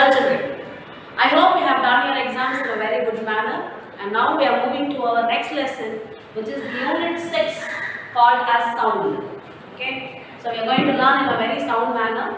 Well children, I hope you have done your exams in a very good manner, and now we are moving to our next lesson, which is unit 6 called as sound. Okay, so we are going to learn in a very sound manner.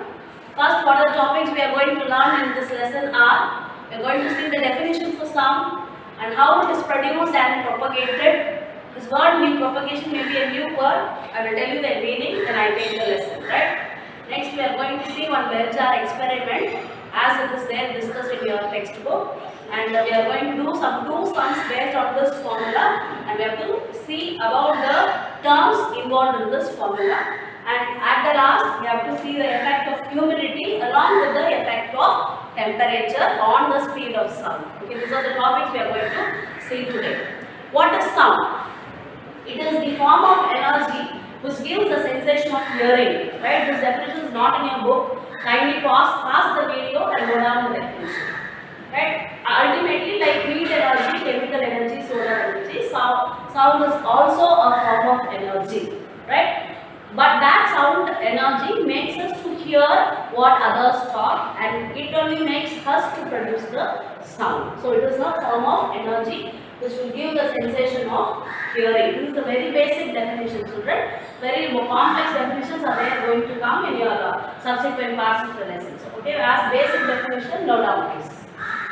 First, what are the topics we are going to learn in this lesson are, we are going to see the definition for sound and how it is produced and propagated. This word new propagation may be a new word. I will tell you the meaning, then I take the lesson, right? Next, we are going to see one Bell jar experiment as it is there discussed in your textbook, and we are going to do some two sums based on this formula, and we have to see about the terms involved in this formula, and at the last we have to see the effect of humidity along with the effect of temperature on the speed of sound. Okay, these are the topics we are going to see today. What is sound? It is the form of energy which gives the sensation of hearing. Right? This definition is not in your book. Kindly pause the video and go down the definition. Right? Ultimately, like heat energy, chemical energy, solar energy, sound is also a form of energy. Right? But that sound energy makes us to hear what others talk, and it only makes us to produce the sound. So it is a form of energy which will give the sensation of hearing. This is a very basic definition, children. Very complex definitions are there going to come in your subsequent parts of the lesson. So, okay, as basic definition, note down please.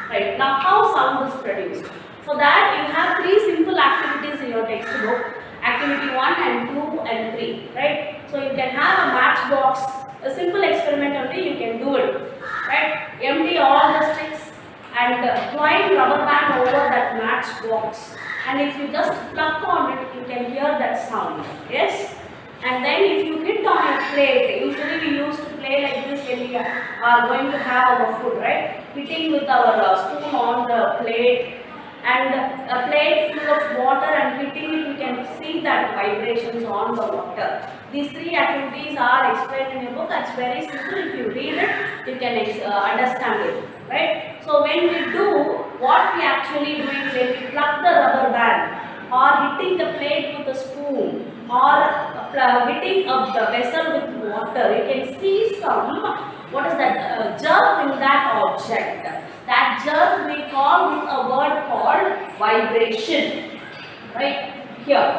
Right, now how sound is produced? For that, you have three simple activities in your textbook. Activity 1 and 2 and 3, right? So you can have a matchbox, a simple experiment only, you can do it, right? Empty all the sticks and twine rubber band over that matchbox, and if you just pluck on it, you can hear that sound, yes? And then if you hit on a plate, usually we used to play like this when we are going to have our food, right? Hitting with our spoon on the plate, and a plate full of water and hitting it, you can see that vibrations on the water. These three activities are explained in your book. It's very simple. If you read it, you can understand it, right? So when we do, what we actually do is when we pluck the rubber band or hitting the plate with a spoon or hitting up the vessel with water, you can see some, what is that, jerk in that object. That jerk we call with a word called vibration, right here.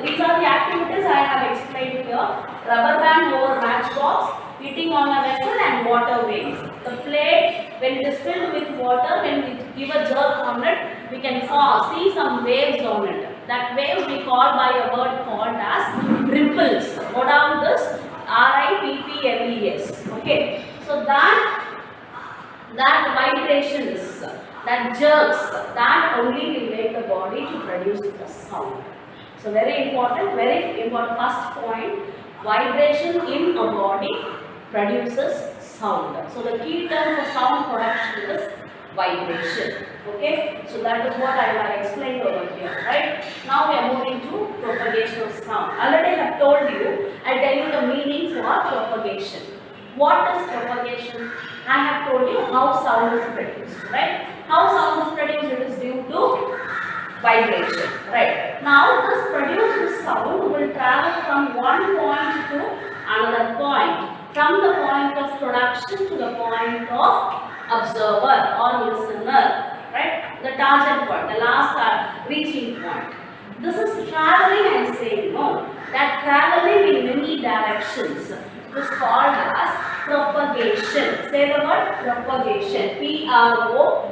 These are the activities I have explained here. Rubber band over matchbox, hitting on a vessel, and water waves. The plate, when it is filled with water, when we give a jerk on it, we can see some waves on it. That waves we call by a word called as ripples. Go down this, R-I-P-P-L-E-S. Okay, so that vibrations, that jerks, that only will make the body to produce the sound. So very important first point, vibration in a body produces sound. So the key term for sound production is vibration. Okay, so that is what I have explained over here, right? Now we are moving to propagation of sound. Already I have told you, I will tell you the meaning for propagation. What is propagation? I have told you how sound is produced, right? How sound is produced, it is due to vibration, right? Now this produced sound will travel from one point to another point, from the point of production to the point of observer or listener, right? The target point, the last reaching point. This is traveling, I am saying, no, that traveling in many directions is called as propagation. Say the word propagation. P-R-O-P-A-G-A-T-I-O-N.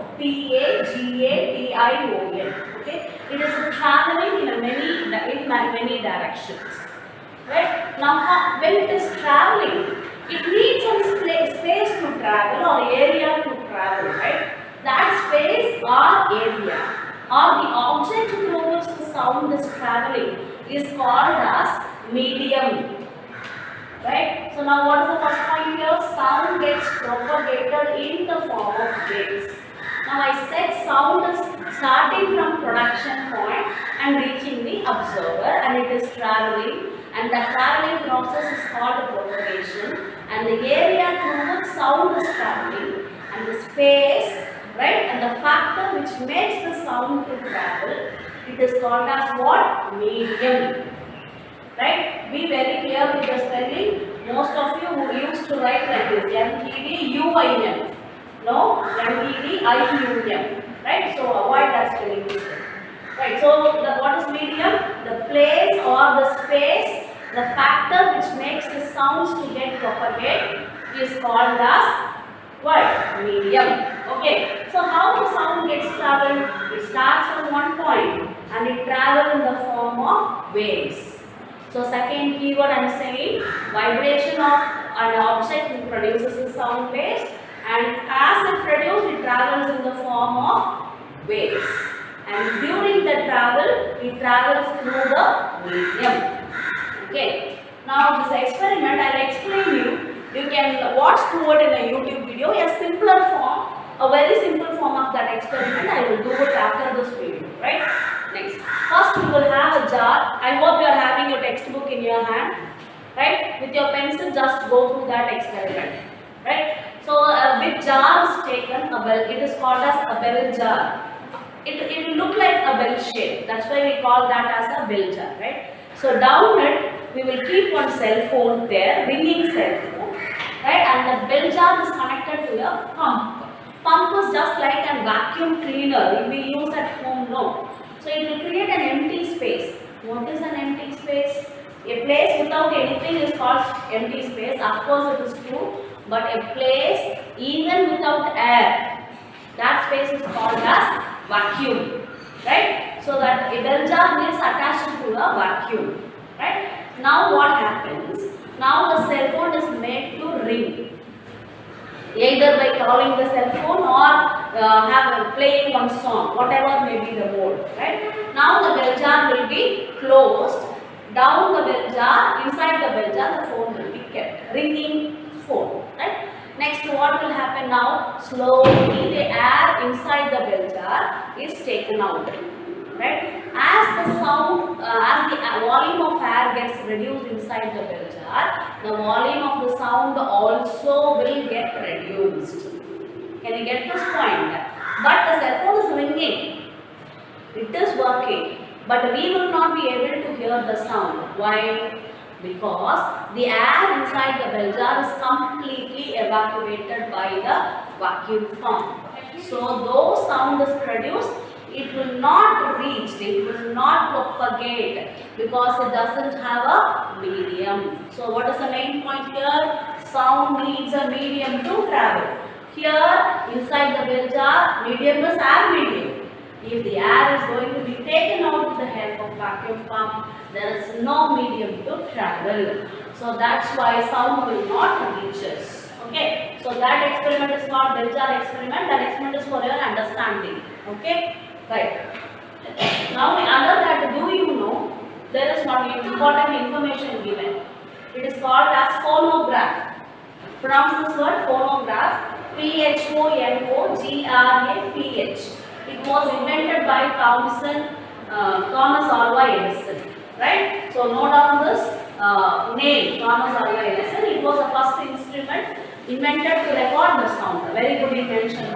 Okay, it is traveling in many directions. Right? Now, when it is traveling, it needs some space to travel or area to travel. Right? That space or area or the object through which the sound is traveling is called as medium. Right? So now what is the first point here? Sound gets propagated in the form of waves. Now I said sound is starting from production point and reaching the observer, and it is traveling, and the traveling process is called propagation, and the area through which sound is traveling and the space, right, and the factor which makes the sound to travel, it is called as what? Medium. Right? Be very clear with the spelling. Most of you who used to write like this, M-E-D-U-M. M. No, MEDIUM. Right? So avoid that spelling mistake. Right. So what is medium? The place or the space, the factor which makes the sounds to get propagate is called as what? Medium. Okay. So how the sound gets traveled? It starts from one point and it travels in the form of waves. So second keyword I am saying, vibration of an object produces a sound waves, and as it produces it travels in the form of waves, and during the travel it travels through the medium. Okay. Now this experiment I will explain you. You can watch through it in a YouTube video, a simpler form, a very simple form of that experiment. I will do it after this video, right? Next, first we will have a jar. I hope you are having your textbook in your hand, right? With your pencil, just go through that experiment, right? So a big jar is taken, a bell. It is called as a bell jar. It will look like a bell shape. That's why we call that as a bell jar, right? So down it, we will keep one cell phone there, ringing cell phone, right? And the bell jar is connected to a pump. Pump is just like a vacuum cleaner we use at home, no. So it will create an empty space. What is an empty space? A place without anything is called empty space. Of course it is true. But a place even without air, that space is called as vacuum. Right? So that a bell jar is attached to a vacuum. Right? Now what happens? Now the cell phone is made to ring. Either by calling the cell phone or playing one song, whatever may be the mode, right? Now the bell jar will be closed. Down the bell jar, inside the bell jar, the phone will be kept, ringing phone, right? Next, what will happen now? Slowly the air inside the bell jar is taken out, right? As the sound, as the volume of air gets reduced inside the bell jar, the volume of the sound also will get reduced. Can you get this point? But the cell phone is ringing. It is working. But we will not be able to hear the sound. Why? Because the air inside the bell jar is completely evacuated by the vacuum pump. So though sound is produced, it will not reach, it will not propagate because it doesn't have a medium. So what is the main point here? Sound needs a medium to travel. Here inside the bell jar, medium is air medium. If the air is going to be taken out with the help of vacuum pump, there is no medium to travel. So that's why sound will not reach us. Okay. So that experiment is called bell jar experiment. That experiment is for your understanding. Okay. Right. Now under that, do you know there is one important information given. It is called as phonograph. Pronounce this word phonograph. Phonograph. It was invented by Thomas Alva Edison. Right? So note down this name, Thomas Alva Edison. It was the first instrument invented to record the sound. Very good invention.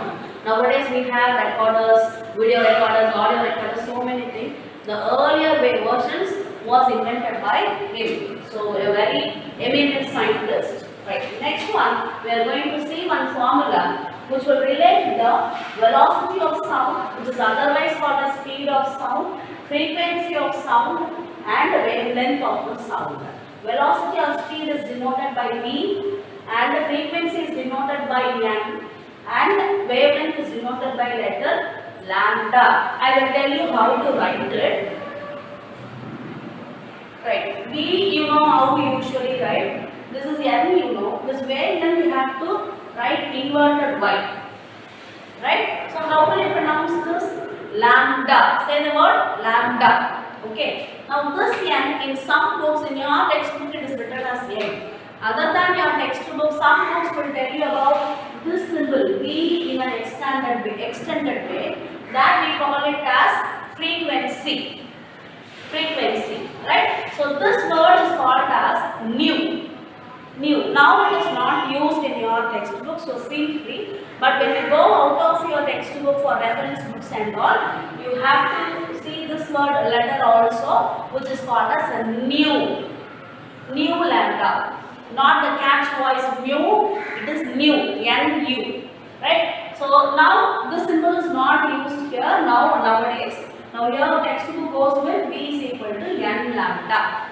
Nowadays we have recorders, video recorders, audio recorders, so many things. The earlier versions was invented by him. So a very eminent scientist. Right. Next one, we are going to see one formula which will relate the velocity of sound, which is otherwise called the speed of sound, frequency of sound, and wavelength of the sound. Velocity or speed is denoted by V, and the frequency is denoted by N, and wavelength is denoted by letter lambda. I will tell you how to write it. Right. V, you know how we usually write. This is N, you know. This wavelength we have to write inverted Y. Right. So how will you pronounce this? Lambda. Say the word lambda. Okay. Now this N in some books, in your textbook it is written as N. Other than your textbook, some books will tell you about this symbol V in an extended way. That we call it as frequency. Frequency. Right. So this word is called as nu. Nu. Now it is not used in your textbook, so feel free. But when you go out of your textbook for reference books and all, you have to see this word letter also, which is called as a nu. Nu lambda. Not the cat's voice mu. It is nu, nu, right? So now this symbol is not used here nowadays. Now your textbook goes with v is equal to n lambda.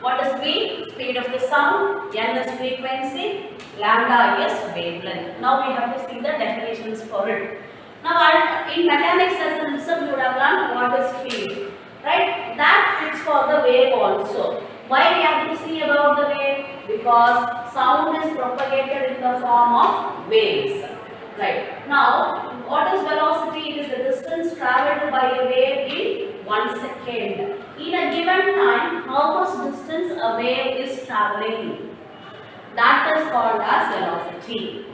What is v? Speed of the sound, n is frequency, lambda is wavelength. Now we have to see the definitions for it. Now in mechanics lesson itself you would have learned what is speed, right? That fits for the wave also. Why we have to see about the wave? Because sound is propagated in the form of waves, right? Now what is velocity? It is the distance travelled by a wave in 1 second. In a given time, how much distance a wave is travelling? That is called as velocity.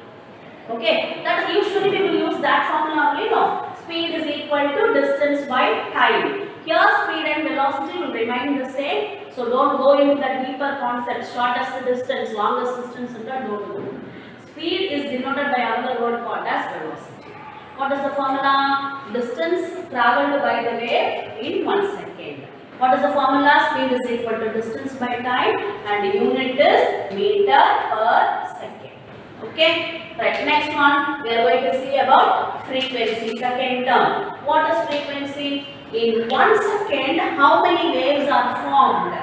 Okay, that usually we will use that formula only. No, speed is equal to distance by time. Here speed and velocity will remain the same. So don't go into the deeper concepts. Shortest distance, longest distance, don't go. Speed is denoted by another word called as velocity. What is the formula? Distance travelled by the wave in 1 second. What is the formula? Speed is equal to distance by time and unit is meter per second. Okay, right. Next one we are going to see about frequency, second term. What is frequency? In 1 second, how many waves are formed?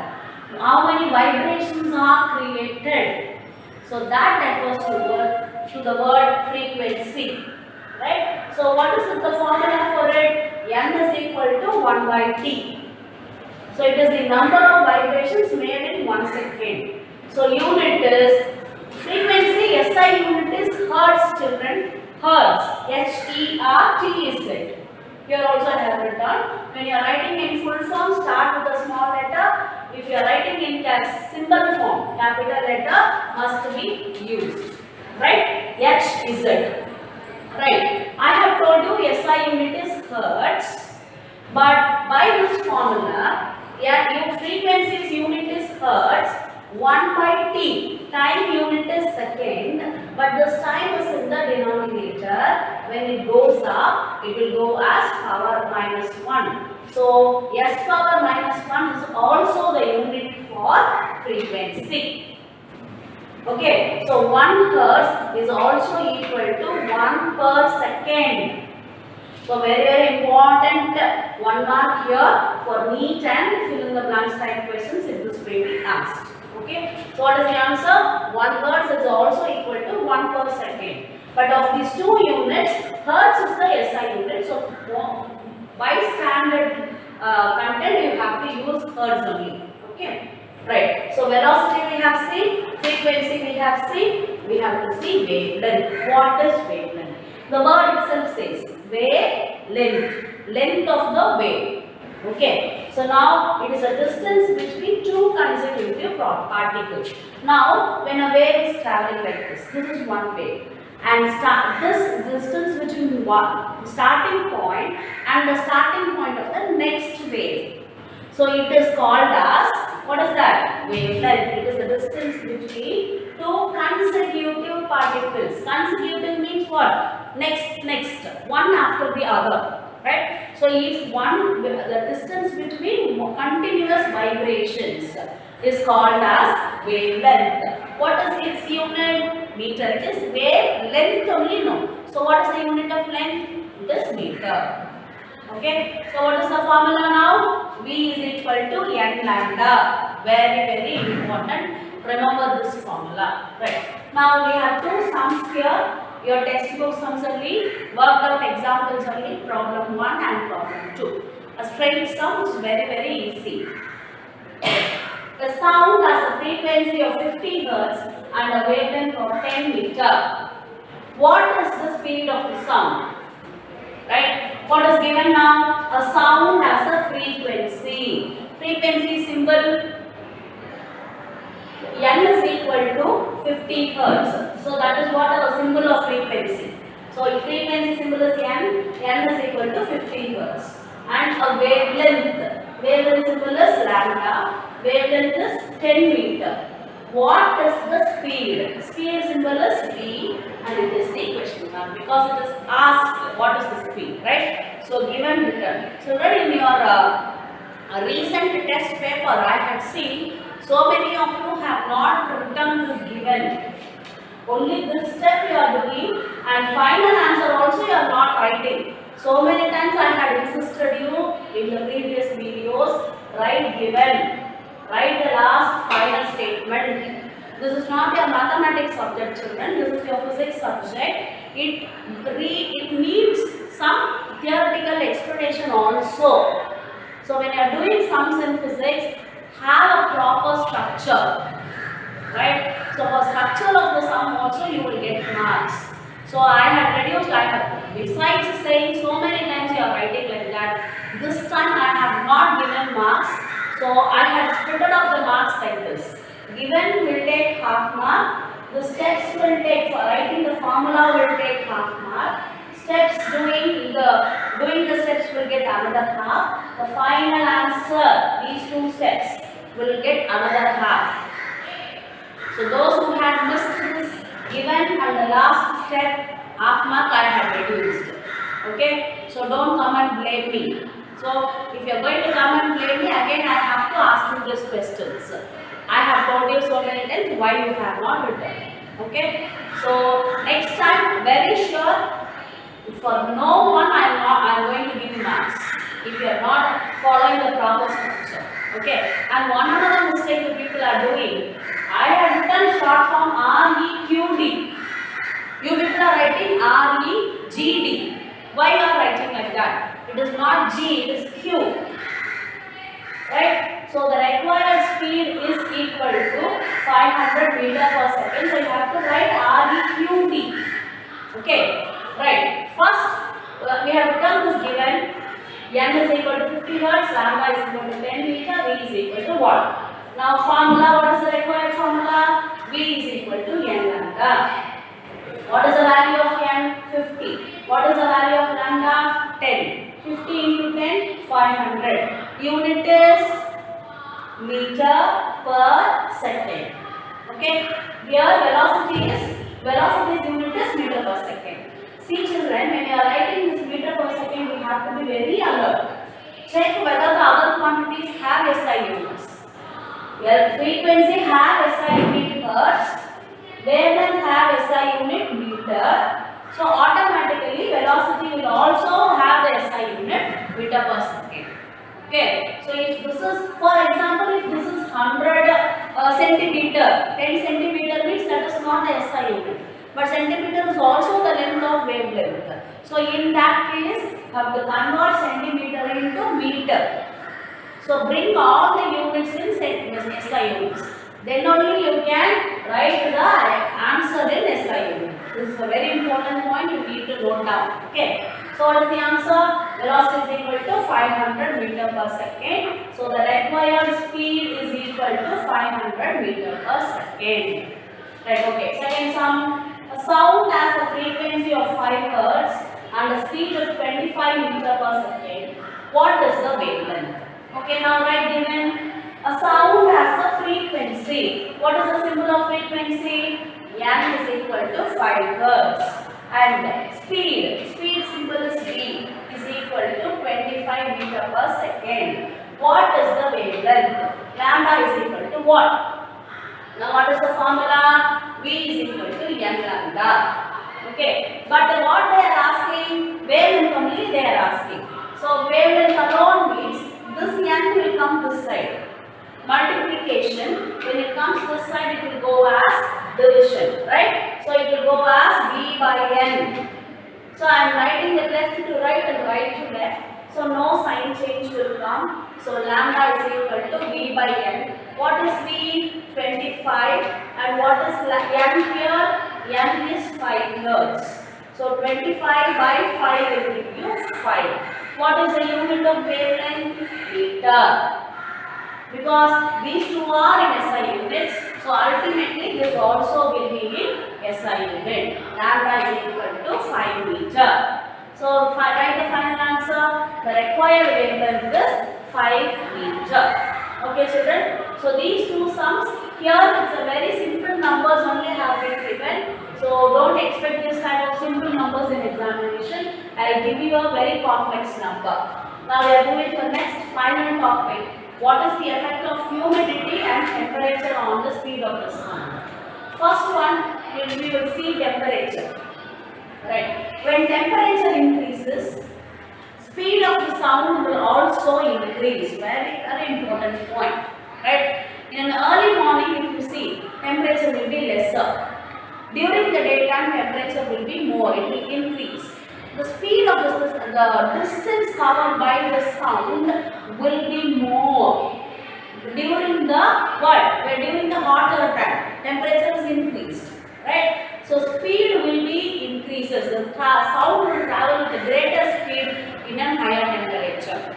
How many vibrations are created? So that refers to the word frequency, right? So what is the formula for it? N is equal to 1 by T. So it is the number of vibrations made in 1 second. So unit is frequency, SI unit is hertz, children. Hertz, H-E-R-T-Z. Here also I have written. When you are writing in full form, start with a small letter. If you are writing in symbol form, capital letter must be used. Right? H-Z. Right. I have told you SI unit is hertz. But by this formula, your frequency's unit is hertz. 1 by T, time unit is second, but this time is in the denominator. When it goes up, it will go as power minus 1. So, S power minus 1 is also the unit for frequency. Okay, so 1 hertz is also equal to 1 per second. So, very important 1 mark here for neat and fill in the blanks type questions if this may be asked. Okay, so what is the answer? 1 hertz is also equal to 1 per second. But of these two units, hertz is the SI unit. So by standard content, you have to use hertz only. Okay, right. So velocity we have seen, frequency we have seen, we have to see wavelength. What is wavelength? The word itself says wavelength, length of the wave. Okay, so now it is a distance between two consecutive particles. Now, when a wave is traveling like this is one wave, and this distance between one starting point and the starting point of the next wave. So it is called as, what is that? Wavelength. It is the distance between two consecutive particles. Consecutive means what? Next, one after the other. Right? So if the distance between continuous vibrations is called as wavelength. What is its unit? Meter. It is wavelength only, no. So what is the unit of length? It is meter. Okay. So what is the formula now? V is equal to n lambda. Very important. Remember this formula. Right. Now we have two sums here. Your textbook sums only, worked out examples only, problem 1 and problem 2. A straight sum is very easy. The sound has a frequency of 50 Hz and a wavelength of 10 meter. What is the speed of the sound? Right? What is given now? A sound has a frequency. Frequency symbol N is equal to 50 Hz. So that is what our symbol of frequency. So if frequency symbol is N is equal to 50 Hz. And a wavelength symbol is lambda, wavelength is 10 meter. What is the speed? Speed symbol is V and it is the question mark because it is asked what is the speed, right? So given written. So right in your recent test paper I had seen so many of you have not written this given. Only this step you are doing, and final answer also you are not writing. So many times I had insisted you in the previous videos, write given, write the last final statement. This is not your mathematics subject, children. This is your physics subject. It needs some theoretical explanation also. So when you are doing sums in physics, have a proper structure, right? So for structure of the sum also you will get marks. So I had reduced, besides saying so many times you are writing like that, this time I have not given marks. So I had split up the marks like this. Given will take half mark, the steps will take, for writing the formula will take half mark, steps doing the steps will get another half, the final answer, these two steps will get another half. So those who had missed this given and the last step, half mark I have reduced. Okay, so don't come and blame me. So if you are going to come and blame me, again I have to ask you these questions. I have told you so many times why you have not written. Okay, so next time, very sure, for no one I am going to give you marks if you are not following the proper structure. Okay, and one another mistake the people are doing, I have written short form REQD. You people are writing REGD. Why you are writing like that? It is not G, it is Q. Right? So the required speed is equal to 500 meter per second. So you have to write REQD. Okay. Right. First, we have done this given. N is equal to 50 hertz, lambda is equal to 10 meter, V is equal to what? Now formula, what is the required formula? V is equal to N lambda. What is the value of N? 50. What is the value of lambda? 10. 50 into 10, 500. Unit is meter per second. Okay. Here velocity's unit is meter per second. See children, when you are writing this meter per second, you have to be very alert. Check whether the other quantities have SI units. Well, frequency have SI unit hertz, wavelength have SI unit meter. So automatically velocity will also have the SI unit meter per second. Okay. So if this is, for example, if this is 100 centimeter, 10 centimeter means that is not the SI unit. But centimeter is also the length of wavelength. So in that case, you have to convert centimeter into meter. So bring all the units in SI units. Then only you can write the answer in SI unit. This is a very important point you need to note down. Okay. So what is the answer? Velocity is equal to 500 meter per second. So the required speed is equal to 500 meter per second. Right. Okay. Second sum. A sound has a frequency of 5 hertz and a speed of 25 meter per second. What is the wavelength? Okay, now write given. A sound has a frequency. What is the symbol of frequency? N is equal to 5 hertz. And speed symbol is V, is equal to 25 meter per second. What is the wavelength? Lambda is equal to what? Now what is the formula? V is equal to N lambda. Okay, but what they are asking, wavelength only they are asking. So wavelength alone means this N will come this side. Multiplication, when it comes this side, it will go as division, right? So it will go as V by N. So I am writing the left to right and right to left. So no sign change will come. So lambda is equal to V by N. What is V? 25. And what is N here? N is 5 hertz. So 25 by 5 will give you 5. What is the unit of wavelength? Meter. Because these two are in SI units, so ultimately this also will be in SI unit. Lambda is equal to 5 meter. So write the final answer. The required wavelength is 5 meter. Okay children, so these two sums, here it's a very simple numbers only have been given. So don't expect this kind of simple numbers in examination. I will give you a very complex number. Now we are moving to the next final topic. What is the effect of humidity and temperature on the speed of the sun? First one, we will see temperature. Right. When temperature increases, speed of the sound will also increase. Very, very important point. Right. In an early morning, if you see, temperature will be lesser. During the daytime, temperature will be more. It will increase. The speed of the distance covered by the sound will be more. During the what? During the hotter time, temperature is increased. Right. So speed will be increases. The sound will travel with a greater speed in a higher temperature.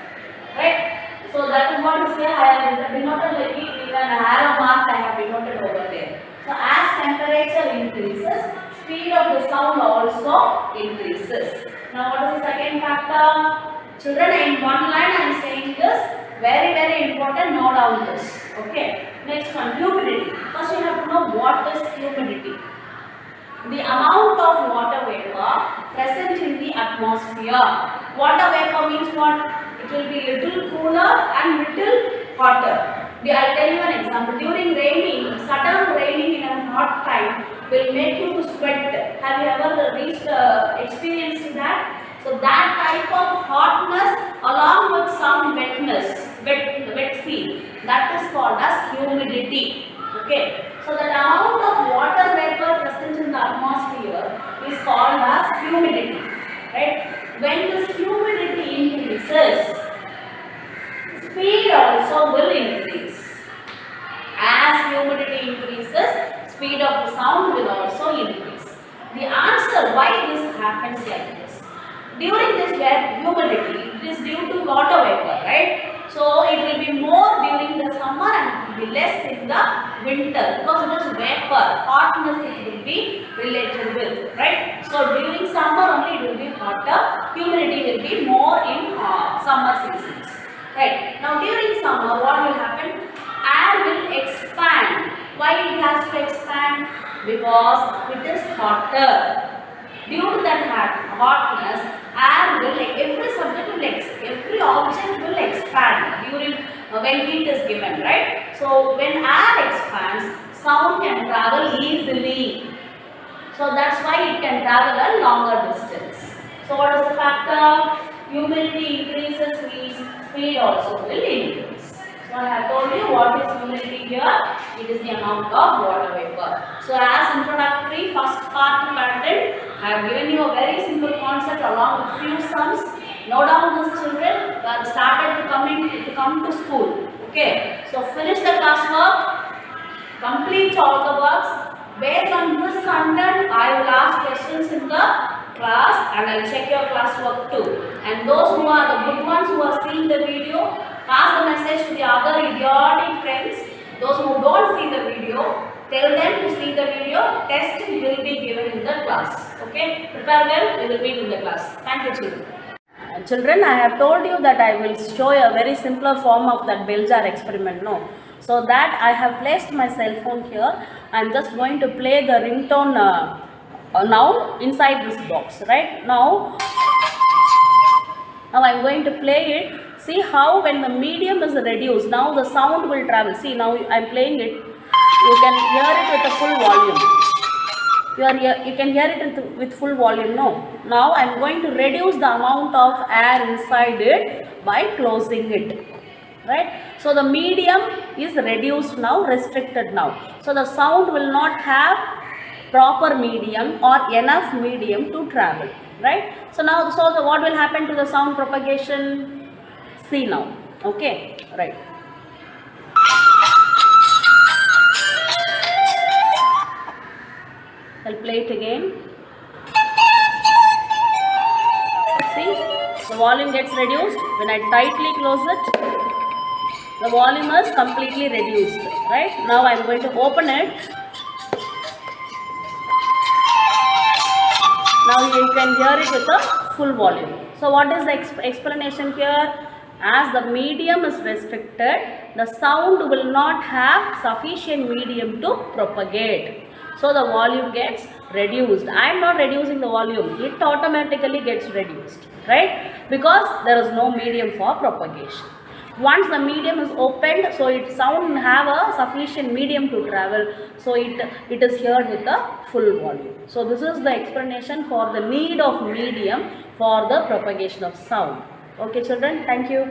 Right. So that is what is here. I have denoted like even an arrow mark I have denoted over there. So as temperature increases, speed of the sound also increases. Now what is the second factor? Children, in one line I am saying this. Very, very important. Note down this. Okay. Next one, humidity. First you have to know what is humidity. The amount of water vapor present in the atmosphere. Water vapor means what? It will be little cooler and little hotter. I'll tell you an example. During raining, sudden raining in a hot time will make you to sweat. Have you ever experienced that? So that type of hotness along with some wetness, wet feel, that is called as humidity. Okay. So the amount of water vapor present in the atmosphere is called as humidity. Right? When this humidity increases, speed also will increase. As humidity increases, speed of the sound will also increase. The answer why this happens like this. During this humidity, it is due to water vapor, right? So it will be more during the summer and it will be less in the winter because it is vapor. Hotness it will be related with, right? So during summer only it will be hotter. Humidity will be more in summer seasons, right? Now during summer, what will happen? Air will expand. Why it has to expand? Because it is hotter. Due to that hotness, air will, every subject will, every object will expand during when heat is given, right? So when air expands, sound can travel easily. So that's why it can travel a longer distance. So what is the factor? Humidity increases means speed also will increase. So I have told you what is humidity here. It is the amount of water vapor. So as introductory first part content, I have given you a very simple concept along with few sums. Note down these children that started to come to school. Okay. So finish the classwork. Complete all the works. Based on this content, I will ask questions in the class and I will check your classwork too. And those who are the good ones who are seeing the video, pass the message to the other idiotic friends. Those who don't see the video, tell them to see the video. Test will be given in the class. Okay? Prepare well, we will meet in the class. Thank you, children. Children, I have told you that I will show a very simpler form of that bell jar experiment. No. So that I have placed my cell phone here. I am just going to play the ringtone now inside this box. Right? Now I am going to play it. See how when the medium is reduced, now the sound will travel. See, now I am playing it. You can hear it with a full volume. You can hear it with full volume. No. Now I am going to reduce the amount of air inside it by closing it. Right. So the medium is reduced now, restricted now. So the sound will not have proper medium or enough medium to travel. Right. So now, what will happen to the sound propagation? See now. Okay. Right. I'll play it again. See, the volume gets reduced. When I tightly close it, the volume is completely reduced. Right? Now I am going to open it. Now you can hear it with a full volume. So what is the explanation here? As the medium is restricted, the sound will not have sufficient medium to propagate. So the volume gets reduced. I am not reducing the volume. It automatically gets reduced. Right? Because there is no medium for propagation. Once the medium is opened, so it sound have a sufficient medium to travel, so it is heard with the full volume. So this is the explanation for the need of medium for the propagation of sound. Okay children, thank you.